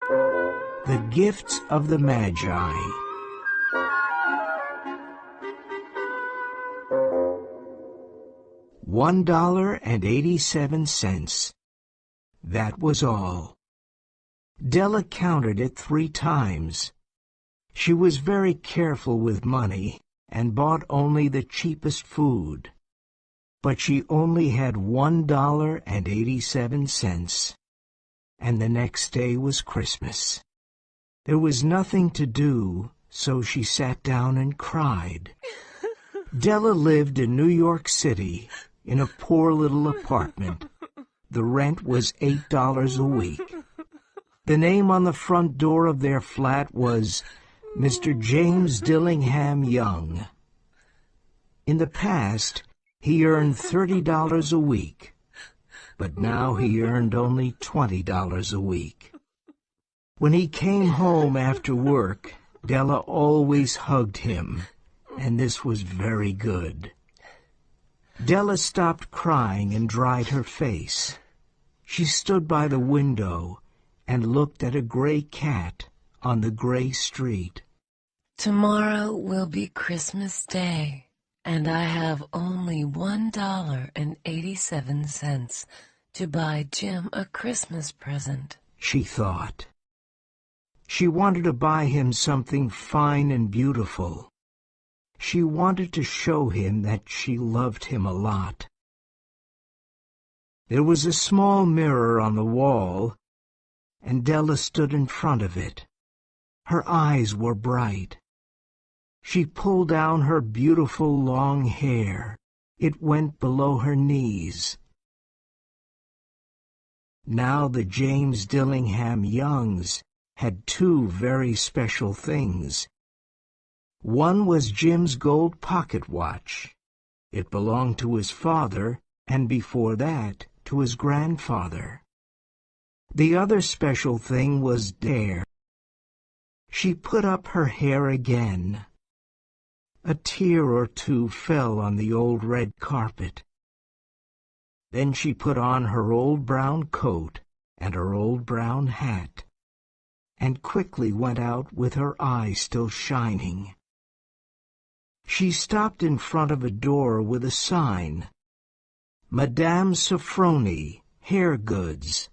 The Gifts of the Magi. $1.87. That was all. Della counted it 3 times. She was very careful with money and bought only the cheapest food. But she only had $1.87, and the next day was Christmas. There was nothing to do, so she sat down and cried. Della lived in New York City in a poor little apartment. The rent was $8 a week. The name on the front door of their flat was Mr. James Dillingham Young. In the past, he earned $30 a week, but now he earned only $20 a week. When he came home after work, Della always hugged him, and this was very good. Della stopped crying and dried her face. She stood by the window and looked at a gray cat on the gray street. Tomorrow will be Christmas Day, and I have only $1.87 to buy Jim a Christmas present, she thought. She wanted to buy him something fine and beautiful. She wanted to show him that she loved him a lot. There was a small mirror on the wall, and Della stood in front of it. Her eyes were bright. She pulled down her beautiful long hair. It went below her knees. Now the James Dillingham Youngs had 2 very special things. One was Jim's gold pocket watch. It belonged to his father, and before that, to his grandfather. The other special thing was hair. She put up her hair again. A tear or 2 fell on the old red carpet. Then she put on her old brown coat and her old brown hat, and quickly went out with her eyes still shining. She stopped in front of a door with a sign, Madame Sofroni, Hair Goods.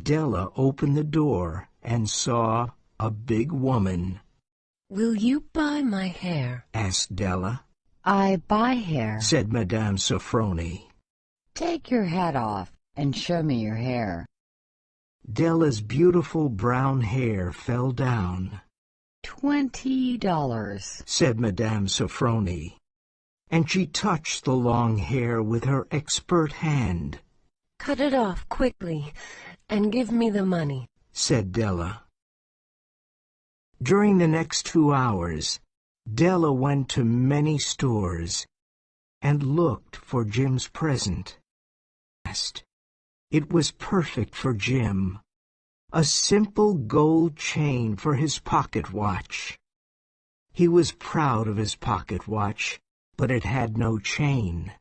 Della opened the door and saw a big woman. "Will you buy my hair?" asked Della. "I buy hair," said Madame Sofroni. "Take your hat off and show me your hair." Della's beautiful brown hair fell down. $20, said Madame Sofroni, and she touched the long hair with her expert hand. "Cut it off quickly and give me the money," said Della. During the next 2 hours, Della went to many stores and looked for Jim's present. It was perfect for Jim. A simple gold chain for his pocket watch. He was proud of his pocket watch, but it had no chain.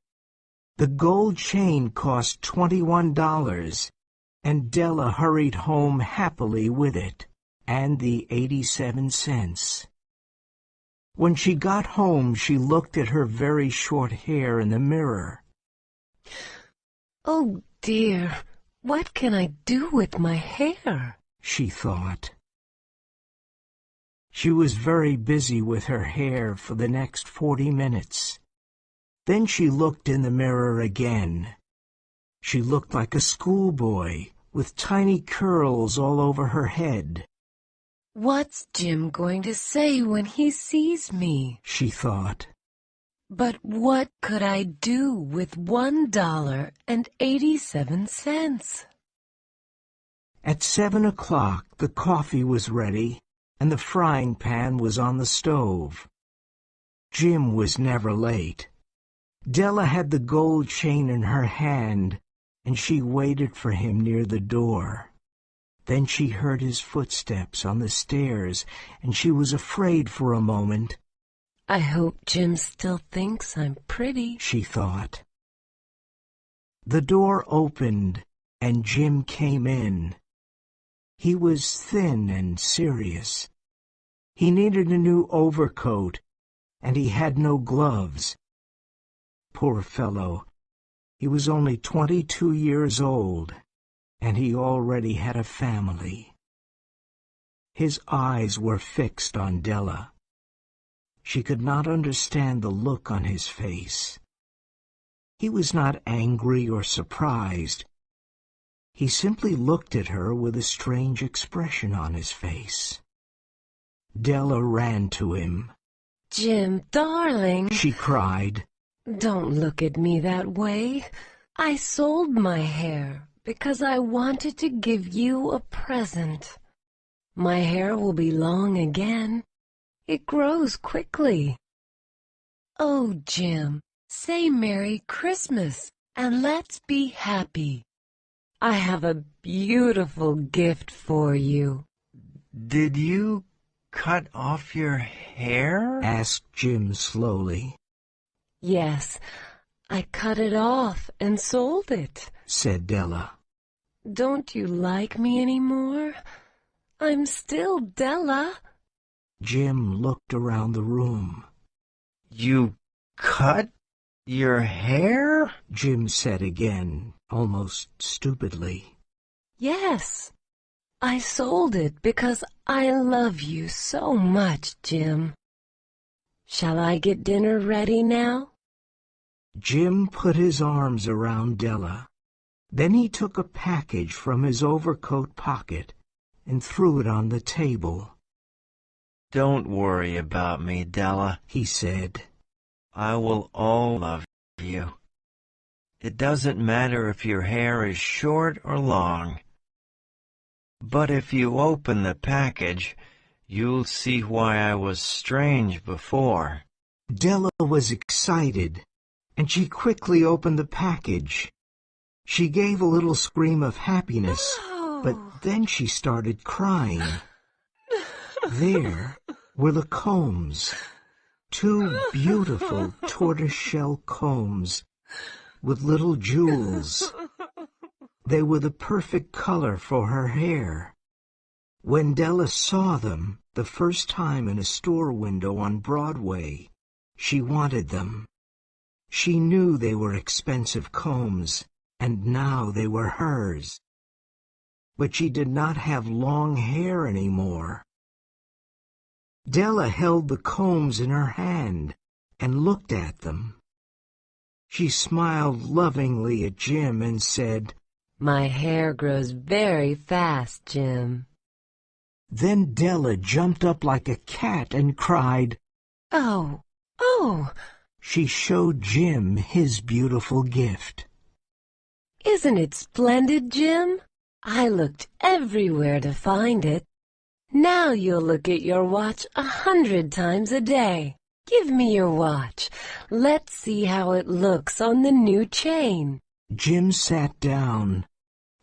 The gold chain cost $21, and Della hurried home happily with it, and the 87 cents. When she got home, she looked at her very short hair in the mirror. "Oh, dear, what can I do with my hair?" she thought. She was very busy with her hair for the next 40 minutes. Then she looked in the mirror again. She looked like a schoolboy, with tiny curls all over her head. "What's Jim going to say when he sees me?" she thought. But what could I do with $1.87? At 7 o'clock, the coffee was ready, and the frying pan was on the stove. Jim was never late. Della had the gold chain in her hand, and she waited for him near the door. Then she heard his footsteps on the stairs, and she was afraid for a moment. "I hope Jim still thinks I'm pretty," she thought. The door opened, and Jim came in. He was thin and serious. He needed a new overcoat, and he had no gloves. Poor fellow, he was only 22 years old, and he already had a family. His eyes were fixed on Della. She could not understand the look on his face. He was not angry or surprised. He simply looked at her with a strange expression on his face. Della ran to him. Jim, darling, She cried. don't look at me that way. I sold my hair because I wanted to give you a present. My hair will be long again. It grows quickly. Oh, Jim, say Merry Christmas and let's be happy. I have a beautiful gift for you. Did you cut off your hair? Asked Jim slowly. Yes, I cut it off and sold it, Said Della. Don't you like me anymore? I'm still Della. Jim looked around the room. You cut your hair? Jim said again, almost stupidly. Yes, I sold it because I love you so much, Jim. Shall I get dinner ready now? Jim put his arms around Della. Then he took a package from his overcoat pocket and threw it on the table. Don't worry about me, Della, He said. I will all love you. It doesn't matter if your hair is short or long. But if you open the package, you'll see why I was strange before. Della was excited, and she quickly opened the package. She gave a little scream of happiness, but then she started crying. There were the combs, 2 beautiful tortoiseshell combs with little jewels. They were the perfect color for her hair. When Della saw them the first time in a store window on Broadway, she wanted them. She knew they were expensive combs, and now they were hers. But she did not have long hair anymore. Della held the combs in her hand and looked at them. She smiled lovingly at Jim and said, My hair grows very fast, Jim. Then Della jumped up like a cat and cried. Oh, oh, She showed Jim his beautiful gift. isn't it splendid, Jim? I looked everywhere to find it. Now you'll look at your watch 100 times a day. Give me your watch. Let's see how it looks on the new chain. Jim sat down,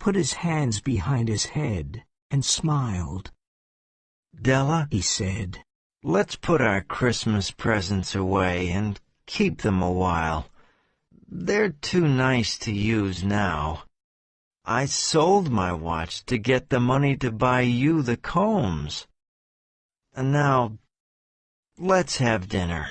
put his hands behind his head, and smiled. Della, He said, let's put our Christmas presents away and keep them a while. They're too nice to use now. I sold my watch to get the money to buy you the combs. And now, let's have dinner.